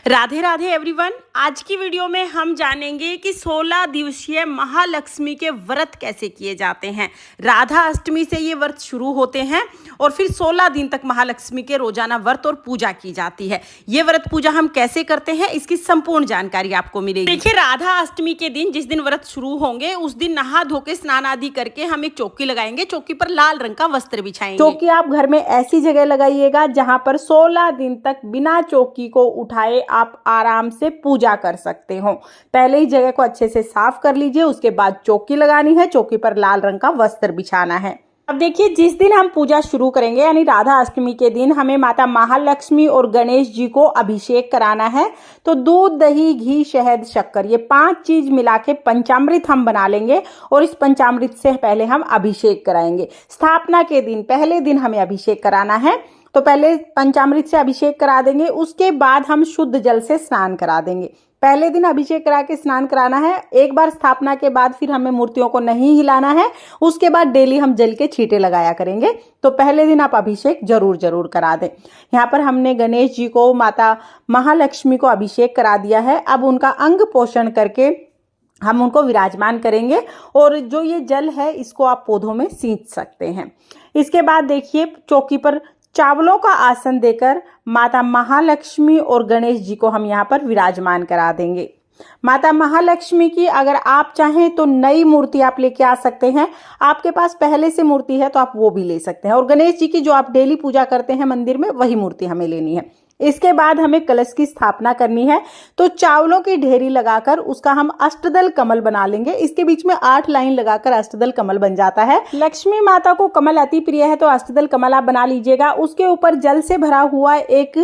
Radhe Radhe everyone. आज की video में हम जानेंगे कि 16 दिवसीय महालक्ष्मी के व्रत कैसे किए जाते हैं। राधा अष्टमी से ये व्रत शुरू होते हैं और फिर 16 दिन तक महालक्ष्मी के रोजाना व्रत और पूजा की जाती है। ये व्रत पूजा हम कैसे करते हैं, इसकी संपूर्ण जानकारी आपको मिलेगी। देखिए, राधा अष्टमी के दिन जिस दिन व्रत शुरू होंगे उस दिन नहा धो के स्नान आदि करके हम एक चौकी लगाएंगे। चौकी पर लाल रंग का वस्त्र बिछाएंगे। चौकी आप घर में ऐसी जगह लगाइएगा जहां पर 16 दिन तक बिना चौकी को उठाए आप आराम से पूजा कर सकते हो। पहले ही जगह को अच्छे से साफ कर लीजिए, उसके बाद चौकी लगानी है। चौकी पर लाल रंग का वस्त्र बिछाना है। अब देखिए, जिस दिन हम पूजा शुरू करेंगे यानी राधा अष्टमी के दिन हमें माता महालक्ष्मी और गणेश जी को अभिषेक कराना है। तो दूध, दही, घी, शहद, शक्कर, ये 5 चीज मिला के पंचामृत हम बना लेंगे और इस पंचामृत से पहले हम अभिषेक कराएंगे। स्थापना के दिन पहले दिन हमें अभिषेक कराना है, तो पहले पंचामृत से अभिषेक करा देंगे। उसके बाद हम शुद्ध जल से स्नान करा देंगे। पहले दिन अभिषेक करा के स्नान कराना है। एक बार स्थापना के बाद फिर हमें मूर्तियों को नहीं हिलाना है। उसके बाद डेली हम जल के छींटे लगाया करेंगे। तो पहले दिन आप अभिषेक जरूर करा दें। यहाँ पर हमने गणेश जी को, माता महालक्ष्मी को अभिषेक करा दिया है। अब उनका अंग पोषण करके हम उनको विराजमान करेंगे और जो ये जल है इसको आप पौधों में सींच सकते हैं। इसके बाद देखिए, चौकी पर चावलों का आसन देकर माता महालक्ष्मी और गणेश जी को हम यहाँ पर विराजमान करा देंगे। माता महालक्ष्मी की अगर आप चाहें तो नई मूर्ति आप लेके आ सकते हैं। आपके पास पहले से मूर्ति है तो आप वो भी ले सकते हैं। और गणेश जी की जो आप डेली पूजा करते हैं मंदिर में, वही मूर्ति हमें लेनी है। इसके बाद हमें कलश की स्थापना करनी है। तो चावलों की ढेरी लगाकर उसका हम अष्टदल कमल बना लेंगे। इसके बीच में 8 लाइन लगाकर अष्टदल कमल बन जाता है। लक्ष्मी माता को कमल अति प्रिय है, तो अष्टदल कमल आप बना लीजिएगा। उसके ऊपर जल से भरा हुआ एक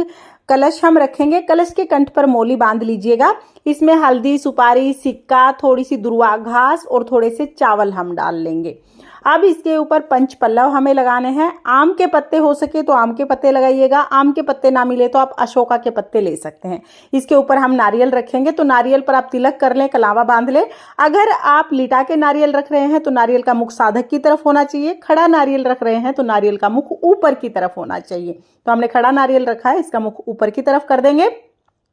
कलश हम रखेंगे। कलश के कंठ पर मौली बांध लीजिएगा। इसमें हल्दी, सुपारी, सिक्का, थोड़ी सी दुर्वा घास और थोड़े से चावल हम डाल लेंगे। अब इसके ऊपर पंच पल्लव हमें लगाने हैं। आम के पत्ते हो सके तो आम के पत्ते लगाइएगा। आम के पत्ते ना मिले तो आप अशोका के पत्ते ले सकते हैं। इसके ऊपर हम नारियल रखेंगे, तो नारियल पर आप तिलक कर लें, कलावा बांध लें। अगर आप लिटा के नारियल रख रहे हैं तो नारियल का मुख साधक की तरफ होना चाहिए। खड़ा नारियल रख रहे हैं तो नारियल का मुख ऊपर की तरफ होना चाहिए। तो हमने खड़ा नारियल रखा है, इसका मुख ऊपर की तरफ कर देंगे।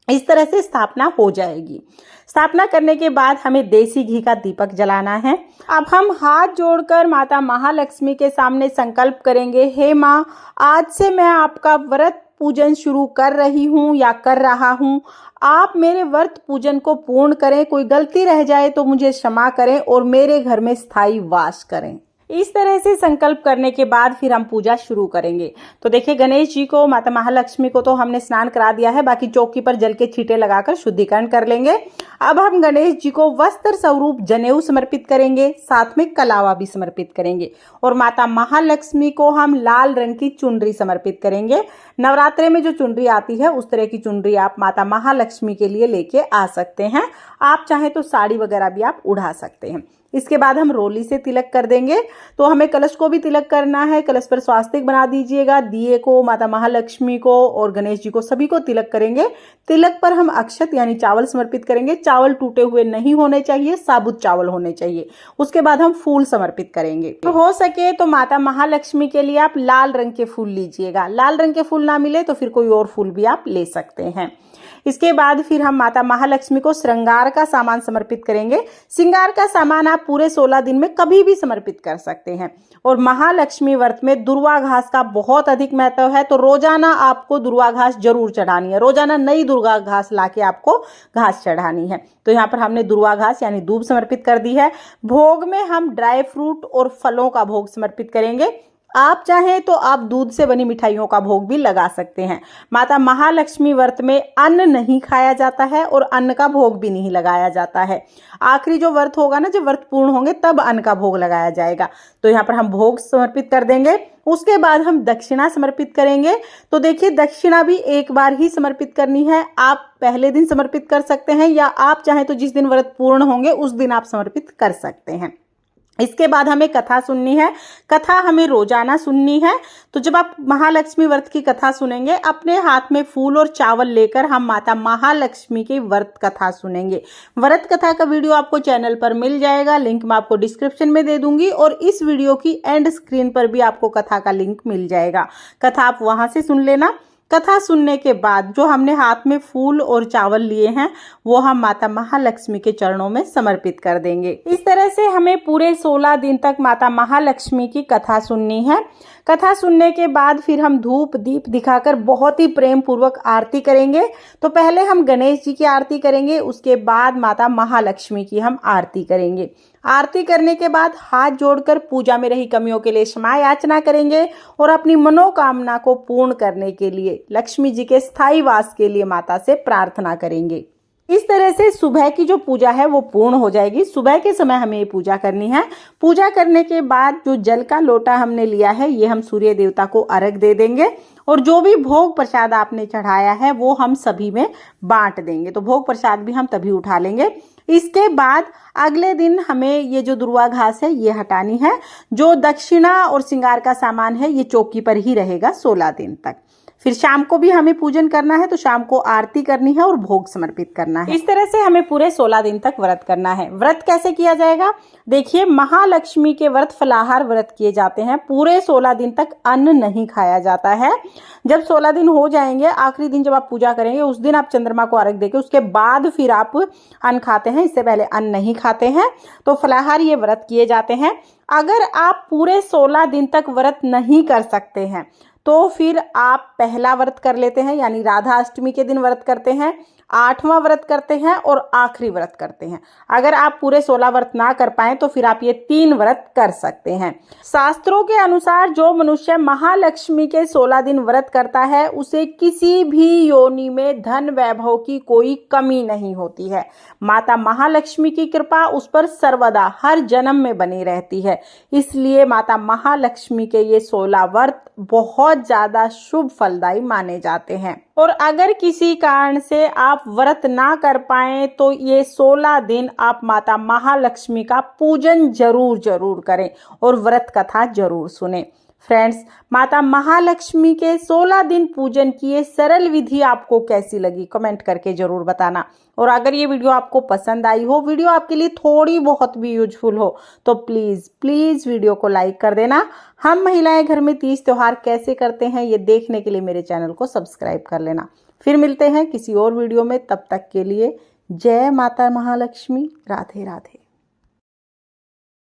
इस तरह से स्थापना हो जाएगी। स्थापना करने के बाद हमें देसी घी का दीपक जलाना है। अब हम हाथ जोड़कर माता महालक्ष्मी के सामने संकल्प करेंगे, हे माँ, आज से मैं आपका व्रत पूजन शुरू कर रही हूँ या कर रहा हूँ। आप मेरे व्रत पूजन को पूर्ण करें। कोई गलती रह जाए तो मुझे क्षमा करें और मेरे घर में स्थायी वास करें। इस तरह से संकल्प करने के बाद फिर हम पूजा शुरू करेंगे। तो देखिए, गणेश जी को, माता महालक्ष्मी को तो हमने स्नान करा दिया है। बाकी चौकी पर जल के छींटे लगाकर शुद्धिकरण कर लेंगे। अब हम गणेश जी को वस्त्र स्वरूप जनेऊ समर्पित करेंगे, साथ में कलावा भी समर्पित करेंगे। और माता महालक्ष्मी को हम लाल रंग की चुनरी समर्पित करेंगे। नवरात्रे में जो चुनरी आती है उस तरह की चुनरी आप माता महालक्ष्मी के लिए लेके आ सकते हैं। आप चाहे तो साड़ी वगैरह भी आप उड़ा सकते हैं। इसके बाद हम रोली से तिलक कर देंगे। तो हमें कलश को भी तिलक करना है। कलश पर स्वास्तिक बना दीजिएगा। दिए को, माता महालक्ष्मी को और गणेश जी को, सभी को तिलक करेंगे। तिलक पर हम अक्षत यानी चावल समर्पित करेंगे। चावल टूटे हुए नहीं होने चाहिए, साबुत चावल होने चाहिए। उसके बाद हम फूल समर्पित करेंगे। तो हो सके तो माता महालक्ष्मी के लिए आप लाल रंग के फूल लीजिएगा। लाल रंग के फूल ना मिले तो फिर कोई और फूल भी आप ले सकते हैं। इसके बाद फिर हम माता महालक्ष्मी को श्रृंगार का सामान समर्पित करेंगे। श्रृंगार का सामान आप पूरे 16 दिन में कभी भी समर्पित कर सकते हैं। और महालक्ष्मी व्रत में दुर्वा घास का बहुत अधिक महत्व है, तो रोजाना आपको दुर्वा घास जरूर चढ़ानी है। रोजाना नई दुर्वा घास लाके आपको घास चढ़ानी है। तो यहाँ पर हमने दुर्वा घास यानी दूब समर्पित कर दी है। भोग में हम ड्राई फ्रूट और फलों का भोग समर्पित करेंगे। आप चाहें तो आप दूध से बनी मिठाइयों का भोग भी लगा सकते हैं। माता महालक्ष्मी व्रत में अन्न नहीं खाया जाता है और अन्न का भोग भी नहीं लगाया जाता है। आखिरी जो व्रत होगा ना, जब व्रत पूर्ण होंगे तब अन्न का भोग लगाया जाएगा। तो यहाँ पर हम भोग समर्पित कर देंगे। उसके बाद हम दक्षिणा समर्पित करेंगे। तो देखिए, दक्षिणा भी एक बार ही समर्पित करनी है। आप पहले दिन समर्पित कर सकते हैं या आप चाहें तो जिस दिन व्रत पूर्ण होंगे उस दिन आप समर्पित कर सकते हैं। इसके बाद हमें कथा सुननी है। कथा हमें रोजाना सुननी है। तो जब आप महालक्ष्मी व्रत की कथा सुनेंगे, अपने हाथ में फूल और चावल लेकर हम माता महालक्ष्मी की व्रत कथा सुनेंगे। व्रत कथा का वीडियो आपको चैनल पर मिल जाएगा, लिंक मैं आपको डिस्क्रिप्शन में दे दूंगी और इस वीडियो की एंड स्क्रीन पर भी आपको कथा का लिंक मिल जाएगा। कथा आप वहां से सुन लेना। कथा सुनने के बाद जो हमने हाथ में फूल और चावल लिए हैं वो हम माता महालक्ष्मी के चरणों में समर्पित कर देंगे। इस तरह से हमें पूरे 16 दिन तक माता महालक्ष्मी की कथा सुननी है। कथा सुनने के बाद फिर हम धूप दीप दिखाकर बहुत ही प्रेम पूर्वक आरती करेंगे। तो पहले हम गणेश जी की आरती करेंगे, उसके बाद माता महालक्ष्मी की हम आरती करेंगे। आरती करने के बाद हाथ जोड़कर पूजा में रही कमियों के लिए क्षमा याचना करेंगे और अपनी मनोकामना को पूर्ण करने के लिए लक्ष्मी जी के स्थायी वास के लिए माता से प्रार्थना करेंगे। इस तरह से सुबह की जो पूजा है वो पूर्ण हो जाएगी। सुबह के समय हमें ये पूजा करनी है। पूजा करने के बाद जो जल का लोटा हमने लिया है ये हम सूर्य देवता को अर्घ दे देंगे और जो भी भोग प्रसाद आपने चढ़ाया है वो हम सभी में बांट देंगे। तो भोग प्रसाद भी हम तभी उठा लेंगे। इसके बाद अगले दिन हमें ये जो दुर्वा घास है ये हटानी है। जो दक्षिणा और श्रृंगार का सामान है ये चौकी पर ही रहेगा 16 दिन तक। फिर शाम को भी हमें पूजन करना है, तो शाम को आरती करनी है और भोग समर्पित करना है। इस तरह से हमें पूरे 16 दिन तक व्रत करना है। व्रत कैसे किया जाएगा? देखिए, महालक्ष्मी के व्रत फलाहार व्रत किए जाते हैं। पूरे 16 दिन तक अन्न नहीं खाया जाता है। जब 16 दिन हो जाएंगे, आखिरी दिन जब आप पूजा करेंगे उस दिन आप चंद्रमा को अर्घ देके उसके बाद फिर आप अन्न खाते हैं। इससे पहले अन्न नहीं खाते हैं। तो फलाहार ये व्रत किए जाते हैं। अगर आप पूरे 16 दिन तक व्रत नहीं कर सकते हैं तो फिर आप पहला व्रत कर लेते हैं, यानी राधा अष्टमी के दिन व्रत करते हैं, 8वां व्रत करते हैं और आखिरी व्रत करते हैं। अगर आप पूरे 16 व्रत ना कर पाए तो फिर आप ये 3 व्रत कर सकते हैं। शास्त्रों के अनुसार जो मनुष्य महालक्ष्मी के 16 दिन व्रत करता है उसे किसी भी योनि में धन वैभव की कोई कमी नहीं होती है। माता महालक्ष्मी की कृपा उस पर सर्वदा हर जन्म में बनी रहती है। इसलिए माता महालक्ष्मी के ये 16 व्रत बहुत ज्यादा शुभ फलदायी माने जाते हैं। और अगर किसी कारण से आप व्रत ना कर पाए तो ये 16 दिन आप माता महालक्ष्मी का पूजन जरूर करें और व्रत कथा जरूर सुने। फ्रेंड्स, माता महालक्ष्मी के 16 दिन पूजन की ये सरल विधि आपको कैसी लगी कमेंट करके जरूर बताना। और अगर ये वीडियो आपको पसंद आई हो, वीडियो आपके लिए थोड़ी बहुत भी यूजफुल हो, तो प्लीज वीडियो को लाइक कर देना। हम महिलाएं घर में तीज त्योहार कैसे करते हैं ये देखने के लिए मेरे चैनल को सब्सक्राइब कर लेना। फिर मिलते हैं किसी और वीडियो में, तब तक के लिए जय माता महालक्ष्मी। राधे राधे।